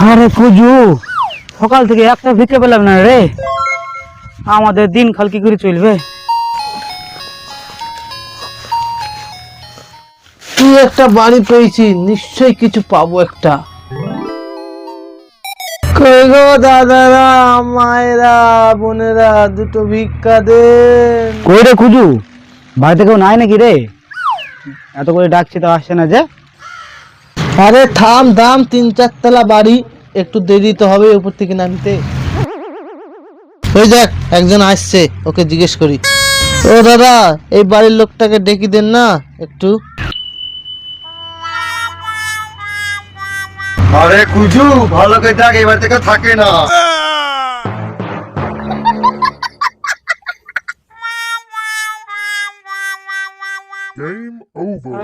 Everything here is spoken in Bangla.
আরে কুজু, সকাল থেকে একটা ভিক্ষে পেলাম না রে। আমাদের দিন খাল কি করে চলবে? তুই একটা বাড়ি পেয়েছি, নিশ্চয়ই কিছু পাবো একটা। কই গো দাদারা, মায়েরা, বোনেরা, দুটো ভিক্ষা দেন। কই রে কুজু, বাড়িতে কেউ নাই নাকি রে? এত করে ডাকছি তো আসছে না যে। আরে থাম থাম, 3-4 তলা বাড়ি, একটু দেরি তো হবে উপর থেকে নামতে। ওই দেখ একজন আসছে, ওকে জিজ্ঞেস করি। ও দাদা, এই বাড়ির লোকটাকে ডেকে দেন না একটু। আরে কুজু, ভালো করে ডাক, এবার থেকে থাকে না। Game over.